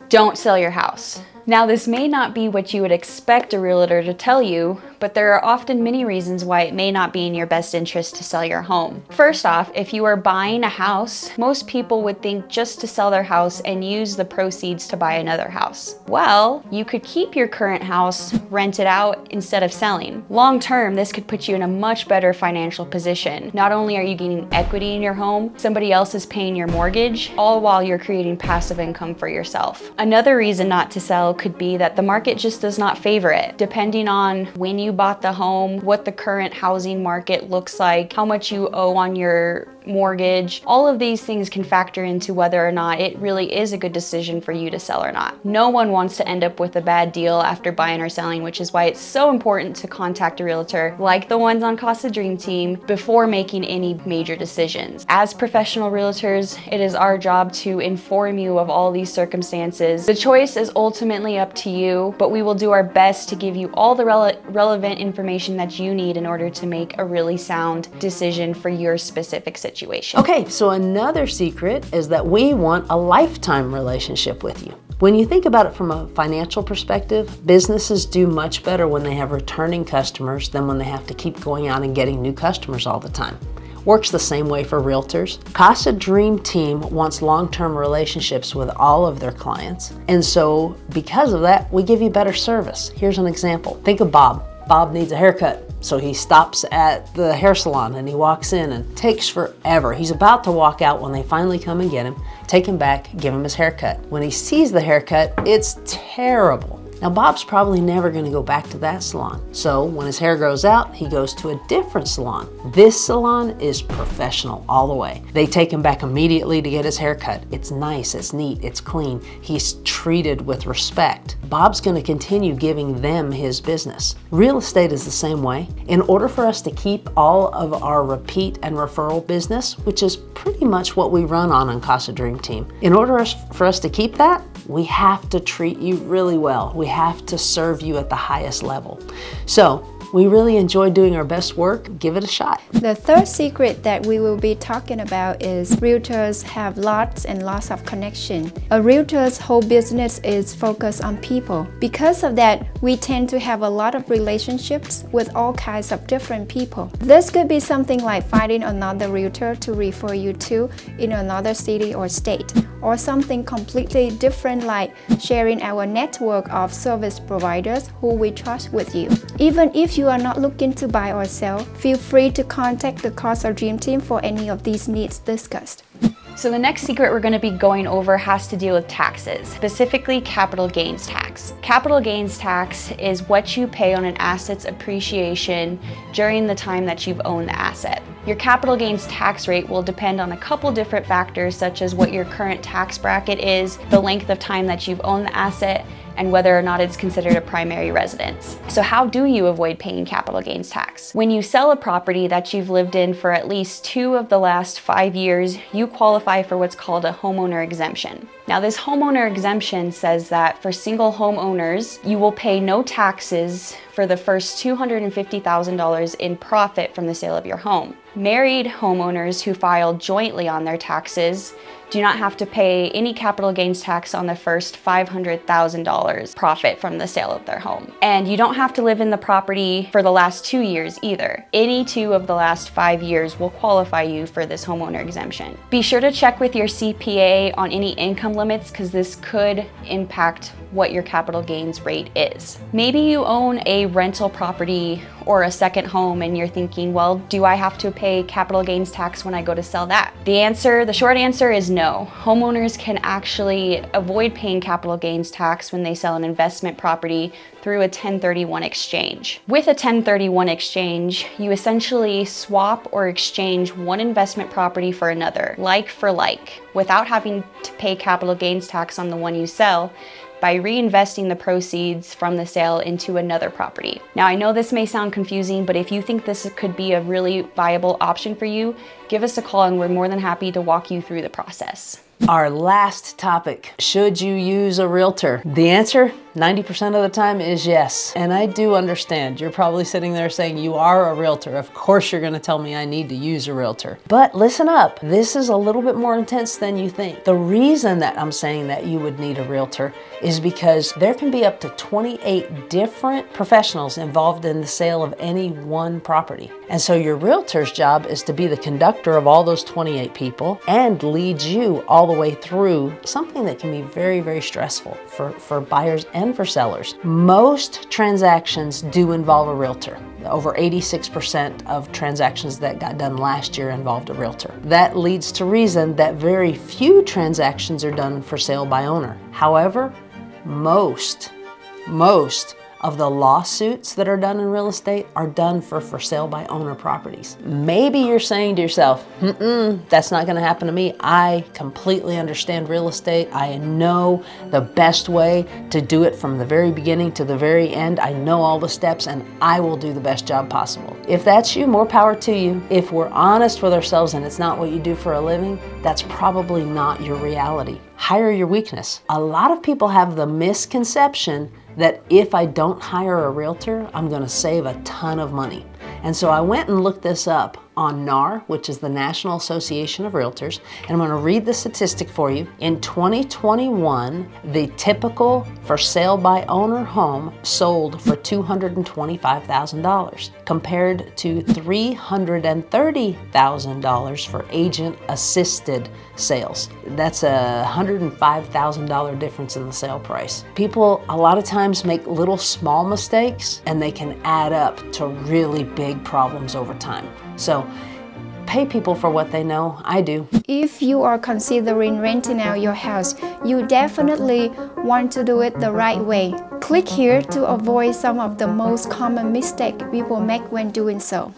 Don't sell your house. Now, this may not be what you would expect a realtor to tell you, but there are often many reasons why it may not be in your best interest to sell your home. First off, if you are buying a house, most people would think just to sell their house and use the proceeds to buy another house. Well, you could keep your current house, rent it out instead of selling. Long term, this could put you in a much better financial position. Not only are you gaining equity in your home, somebody else is paying your mortgage, all while you're creating passive income for yourself. Another reason not to sell could be that the market just does not favor it. Depending on when you bought the home, what the current housing market looks like, how much you owe on your mortgage, all of these things can factor into whether or not it really is a good decision for you to sell or not. No one wants to end up with a bad deal after buying or selling, which is why it's so important to contact a realtor like the ones on Casa Dream Team before making any major decisions. As professional realtors, it is our job to inform you of all these circumstances. The choice is ultimately up to you, but we will do our best to give you all the relevant information that you need in order to make a really sound decision for your specific situation. Okay, so another secret is that we want a lifetime relationship with you. When you think about it from a financial perspective, businesses do much better when they have returning customers than when they have to keep going out and getting new customers all the time. Works the same way for realtors. Casa Dream Team wants long-term relationships with all of their clients. And so because of that, we give you better service. Here's an example. Think of Bob. Bob needs a haircut. So he stops at the hair salon and he walks in and takes forever. He's about to walk out when they finally come and get him, take him back, give him his haircut. When he sees the haircut, it's terrible. Now Bob's probably never going to go back to that salon. So when his hair grows out, he goes to a different salon. This salon is professional all the way. They take him back immediately to get his hair cut. It's nice, it's neat, it's clean. He's treated with respect. Bob's going to continue giving them his business. Real estate is the same way. In order for us to keep all of our repeat and referral business, which is pretty much what we run on Casa Dream Team, in order for us to keep that, we have to treat you really well. We have to serve you at the highest level. So we really enjoy doing our best work. Give it a shot. The third secret that we will be talking about is realtors have lots and lots of connection. A realtor's whole business is focused on people. Because of that, we tend to have a lot of relationships with all kinds of different people. This could be something like finding another realtor to refer you to in another city or state, or something completely different like sharing our network of service providers who we trust with you. Even if you are not looking to buy or sell, feel free to contact the Casa Dream Team for any of these needs discussed. So the next secret we're going to be going over has to deal with taxes, specifically capital gains tax. Capital gains tax is what you pay on an asset's appreciation during the time that you've owned the asset. Your capital gains tax rate will depend on a couple different factors, such as what your current tax bracket is, the length of time that you've owned the asset, and whether or not it's considered a primary residence. So how do you avoid paying capital gains tax? When you sell a property that you've lived in for at least 2 of the last 5 years, you qualify for what's called a homeowner exemption. Now, this homeowner exemption says that for single homeowners, you will pay no taxes for the first $250,000 in profit from the sale of your home. Married homeowners who file jointly on their taxes do not have to pay any capital gains tax on the first $500,000 profit from the sale of their home. And you don't have to live in the property for the last 2 years either. Any 2 of the last 5 years will qualify you for this homeowner exemption. Be sure to check with your CPA on any income limits, because this could impact what your capital gains rate is. Maybe you own a rental property or a second home and you're thinking, well, do I have to pay capital gains tax when I go to sell that? The short answer is no. Homeowners can actually avoid paying capital gains tax when they sell an investment property through a 1031 exchange. With a 1031 exchange, you essentially swap or exchange one investment property for another, like for like, without having to pay capital gains tax on the one you sell, by reinvesting the proceeds from the sale into another property. Now, I know this may sound confusing, but if you think this could be a really viable option for you, give us a call and we're more than happy to walk you through the process. Our last topic, should you use a realtor? The answer 90% of the time is yes. And I do understand. You're probably sitting there saying, you are a realtor. Of course you're going to tell me I need to use a realtor. But listen up, this is a little bit more intense than you think. The reason that I'm saying that you would need a realtor is because there can be up to 28 different professionals involved in the sale of any one property. And so your realtor's job is to be the conductor of all those 28 people and lead you all the way through something that can be very, very stressful for buyers and for sellers. Most transactions do involve a realtor. Over 86% of transactions that got done last year involved a realtor. That leads to reason that very few transactions are done for sale by owner. However, most of the lawsuits that are done in real estate are done for sale by owner properties. Maybe you're saying to yourself, that's not gonna happen to me. I completely understand real estate. I know the best way to do it from the very beginning to the very end. I know all the steps and I will do the best job possible. If that's you, more power to you. If we're honest with ourselves and it's not what you do for a living, that's probably not your reality. Hire your weakness. A lot of people have the misconception that if I don't hire a realtor, I'm gonna save a ton of money. And so I went and looked this up on NAR, which is the National Association of Realtors, and I'm gonna read the statistic for you. In 2021, the typical for sale by owner home sold for $225,000 compared to $330,000 for agent assisted sales. That's a $105,000 difference in the sale price. People a lot of times make little small mistakes and they can add up to really big problems over time. So pay people for what they know. I do. If you are considering renting out your house, you definitely want to do it the right way. Click here to avoid some of the most common mistakes people make when doing so.